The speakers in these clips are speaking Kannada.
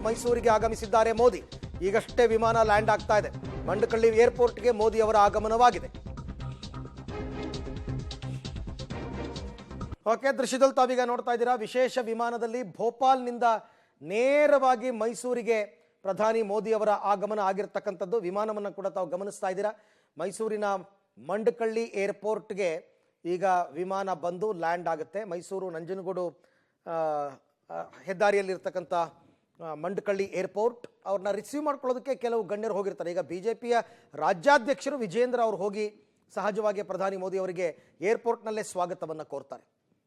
ಮೈಸೂರಿಗೆ ಆಗಮಿಸಿದ್ದಾರೆ ಮೋದಿ. ಈಗಷ್ಟೇ ವಿಮಾನ ಲ್ಯಾಂಡ್ ಆಗ್ತಾ ಇದೆ. ಮಂಡಕಳ್ಳಿ ಏರ್ಪೋರ್ಟ್ಗೆ ಮೋದಿ ಅವರ ಆಗಮನವಾಗಿದೆ. ಓಕೆ, ದೃಶ್ಯದಲ್ಲಿ ತಾವೀಗ ನೋಡ್ತಾ ಇದ್ದೀರಾ. ವಿಶೇಷ ವಿಮಾನದಲ್ಲಿ ಭೋಪಾಲ್ನಿಂದ ನೇರವಾಗಿ ಮೈಸೂರಿಗೆ ಪ್ರಧಾನಿ ಮೋದಿ ಅವರ ಆಗಮನ ಆಗಿರ್ತಕ್ಕಂಥದ್ದು. ವಿಮಾನವನ್ನು ಕೂಡ ತಾವು ಗಮನಿಸ್ತಾ ಇದ್ದೀರಾ. ಮೈಸೂರಿನ ಮಂಡಕಳ್ಳಿ ಏರ್ಪೋರ್ಟ್ಗೆ ಈಗ ವಿಮಾನ ಬಂದು ಲ್ಯಾಂಡ್ ಆಗುತ್ತೆ. ಮೈಸೂರು ನಂಜನಗೂಡು ಹೆದ್ದಾರಿಯಲ್ಲಿರ್ತಕ್ಕಂಥ ಮಂಡಕಳ್ಳಿ ಏರ್ಪೋರ್ಟ್. ಅವ್ರನ್ನ ರಿಸೀವ್ ಮಾಡ್ಕೊಳ್ಳೋದಕ್ಕೆ ಕೆಲವು ಗಣ್ಯರು ಹೋಗಿರ್ತಾರೆ. ಈಗ BJPಯ ರಾಜ್ಯಾಧ್ಯಕ್ಷರು ವಿಜೇಂದ್ರ ಅವರು ಹೋಗಿ ಸಹಜವಾಗಿ ಪ್ರಧಾನಿ ಮೋದಿ ಅವರಿಗೆ ಏರ್ಪೋರ್ಟ್ನಲ್ಲೇ ಸ್ವಾಗತವನ್ನು ಕೋರ್ತಾರೆ.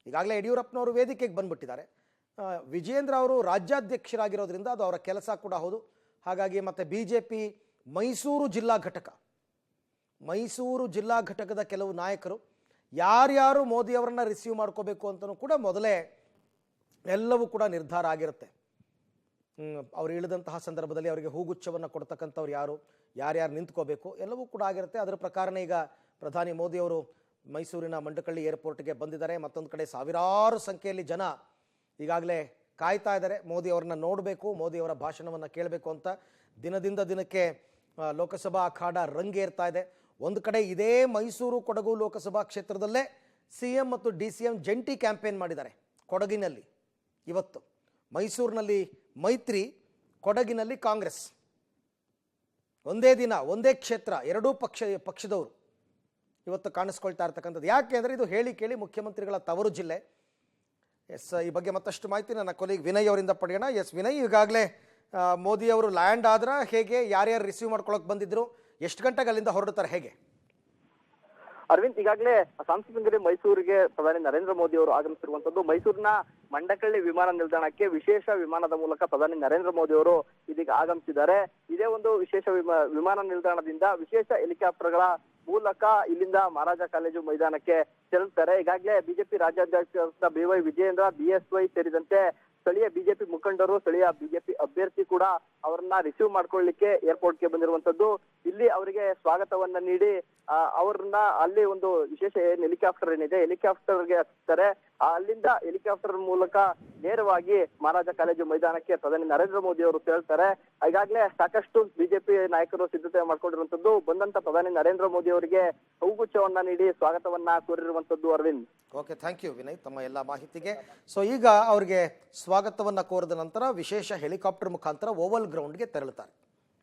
ಈಗಾಗಲೇ ಯಡಿಯೂರಪ್ಪನವರು ವೇದಿಕೆಗೆ ಬಂದ್ಬಿಟ್ಟಿದ್ದಾರೆ. ವಿಜೇಂದ್ರ ಅವರು ರಾಜ್ಯಾಧ್ಯಕ್ಷರಾಗಿರೋದ್ರಿಂದ ಅದು ಅವರ ಕೆಲಸ ಕೂಡ ಹೌದು. ಹಾಗಾಗಿ ಮತ್ತೆ BJP ಮೈಸೂರು ಜಿಲ್ಲಾ ಘಟಕದ ಕೆಲವು ನಾಯಕರು ಯಾರ್ಯಾರು ಮೋದಿ ಅವರನ್ನ ರಿಸೀವ್ ಮಾಡ್ಕೋಬೇಕು ಅಂತಲೂ ಕೂಡ ಮೊದಲೇ ಎಲ್ಲವೂ ಕೂಡ ನಿರ್ಧಾರ ಆಗಿರುತ್ತೆ. ಅವರು ಇಳಿದಂತಹ ಸಂದರ್ಭದಲ್ಲಿ ಅವರಿಗೆ ಹೂಗುಚ್ಛವನ್ನು ಕೊಡ್ತಕ್ಕಂಥವ್ರು ಯಾರ್ಯಾರು ನಿಂತ್ಕೋಬೇಕು ಎಲ್ಲವೂ ಕೂಡ ಆಗಿರುತ್ತೆ. ಅದರ ಪ್ರಕಾರನೇ ಈಗ ಪ್ರಧಾನಿ ಮೋದಿ ಅವರು ಮೈಸೂರಿನ ಮಂಡಕಳ್ಳಿ ಏರ್ಪೋರ್ಟ್ಗೆ ಬಂದಿದ್ದಾರೆ. ಮತ್ತೊಂದು ಕಡೆ ಸಾವಿರಾರು ಸಂಖ್ಯೆಯಲ್ಲಿ ಜನ ಈಗಾಗಲೇ ಕಾಯ್ತಾ ಇದ್ದಾರೆ. ಮೋದಿ ಅವರನ್ನ ನೋಡಬೇಕು, ಮೋದಿ ಅವರ ಭಾಷಣವನ್ನು ಕೇಳಬೇಕು ಅಂತ. ದಿನದಿಂದ ದಿನಕ್ಕೆ ಲೋಕಸಭಾ ಅಖಾಡ ರಂಗೇರ್ತಾ ಇದೆ. ಒಂದು ಕಡೆ ಇದೇ ಮೈಸೂರು ಕೊಡಗು ಲೋಕಸಭಾ ಕ್ಷೇತ್ರದಲ್ಲೇ CM ಮತ್ತು DCM ಜಂಟಿ ಕ್ಯಾಂಪೇನ್ ಮಾಡಿದ್ದಾರೆ. ಕೊಡಗಿನಲ್ಲಿ ಇವತ್ತು, ಮೈಸೂರಿನಲ್ಲಿ ಮೈತ್ರಿ, ಕೊಡಗಿನಲ್ಲಿ ಕಾಂಗ್ರೆಸ್. ಒಂದೇ ದಿನ ಒಂದೇ ಕ್ಷೇತ್ರ ಎರಡೂ ಪಕ್ಷದವರು ಇವತ್ತು ಕಾಣಿಸ್ಕೊಳ್ತಾ ಇರ್ತಕ್ಕಂಥದ್ದು. ಯಾಕೆ ಅಂದರೆ ಇದು ಹೇಳಿ ಕೇಳಿ ಮುಖ್ಯಮಂತ್ರಿಗಳ ತವರು ಜಿಲ್ಲೆ. ಈ ಬಗ್ಗೆ ಮತ್ತಷ್ಟು ಮಾಹಿತಿ ನನ್ನ ಕೊಲೀಗ್ ವಿನಯ್ ಅವರಿಂದ ಪಡೆಯೋಣ. ವಿನಯ್, ಈಗಾಗಲೇ ಮೋದಿ ಅವರು ಲ್ಯಾಂಡ್ ಆದ್ರೆ ಹೇಗೆ, ಯಾರ್ಯಾರು ರಿಸೀವ್ ಮಾಡ್ಕೊಳಕ್ ಬಂದಿದ್ರು, ಎಷ್ಟು ಗಂಟೆಗೆ ಅಲ್ಲಿಂದ ಹೊರಡ್ತಾರೆ, ಹೇಗೆ? ಅರವಿಂದ್, ಈಗಾಗಲೇ ಸಾಂಸ್ಕೃತಿಕ ಮೈಸೂರಿಗೆ ಪ್ರಧಾನಿ ನರೇಂದ್ರ ಮೋದಿ ಅವರು ಆಗಮಿಸಿರುವಂತದ್ದು. ಮೈಸೂರಿನ ಮಂಡಕಳ್ಳಿ ವಿಮಾನ ನಿಲ್ದಾಣಕ್ಕೆ ವಿಶೇಷ ವಿಮಾನದ ಮೂಲಕ ಪ್ರಧಾನಿ ನರೇಂದ್ರ ಮೋದಿ ಅವರು ಇದೀಗ ಆಗಮಿಸಿದ್ದಾರೆ. ಇದೇ ಒಂದು ವಿಶೇಷ ವಿಮಾನ ನಿಲ್ದಾಣದಿಂದ ವಿಶೇಷ ಹೆಲಿಕಾಪ್ಟರ್ಗಳ ಮೂಲಕ ಇಲ್ಲಿಂದ ಮಹಾರಾಜ ಕಾಲೇಜು ಮೈದಾನಕ್ಕೆ ತೆರಳುತ್ತಾರೆ. ಈಗಾಗಲೇ BJP ರಾಜ್ಯಾಧ್ಯಕ್ಷ BY ವಿಜಯೇಂದ್ರ, BSY ಸೇರಿದಂತೆ ಸ್ಥಳೀಯ BJP ಮುಖಂಡರು, ಸ್ಥಳೀಯ BJP ಅಭ್ಯರ್ಥಿ ಕೂಡ ಅವರನ್ನ ರಿಸೀವ್ ಮಾಡ್ಕೊಳ್ಳಿಕ್ಕೆ ಏರ್ಪೋರ್ಟ್ಗೆ ಬಂದಿರುವಂತದ್ದು. ಇಲ್ಲಿ ಅವರಿಗೆ ಸ್ವಾಗತವನ್ನ ನೀಡಿ ಅವ್ರನ್ನ ಅಲ್ಲಿ ಒಂದು ವಿಶೇಷ ಹೆಲಿಕಾಪ್ಟರ್ ಏನಿದೆ ಹೆಲಿಕಾಪ್ಟರ್ಗೆ ಹತ್ತಾರೆ. ಅಲ್ಲಿಂದ ಹೆಲಿಕಾಪ್ಟರ್ ಮೂಲಕ ನೇರವಾಗಿ ಮಹಾರಾಜ ಕಾಲೇಜು ಮೈದಾನಕ್ಕೆ ಪ್ರಧಾನಿ ನರೇಂದ್ರ ಮೋದಿ ಅವರು ತೆರಳುತ್ತಾರೆ. ಈಗಾಗಲೇ ಸಾಕಷ್ಟು BJP ನಾಯಕರು ಸಿದ್ಧತೆ ಮಾಡ್ಕೊಂಡಿರುವಂತದ್ದು. ಬಂದಂತ ಪ್ರಧಾನಿ ನರೇಂದ್ರ ಮೋದಿ ಅವರಿಗೆ ಹೂಗುಚ್ಛವನ್ನ ನೀಡಿ ಸ್ವಾಗತವನ್ನ ಕೋರಿರುವಂತದ್ದು. Arvind, okay, thank you Vinay ತಮ್ಮ ಎಲ್ಲ ಮಾಹಿತಿಗೆ. ಸೊ ಈಗ ಅವರಿಗೆ ಸ್ವಾಗತವನ್ನ ಕೋರಿದ ನಂತರ ವಿಶೇಷ ಹೆಲಿಕಾಪ್ಟರ್ ಮುಖಾಂತರ ಓವಲ್ ಗ್ರೌಂಡ್ಗೆ ತೆರಳುತ್ತಾರೆ.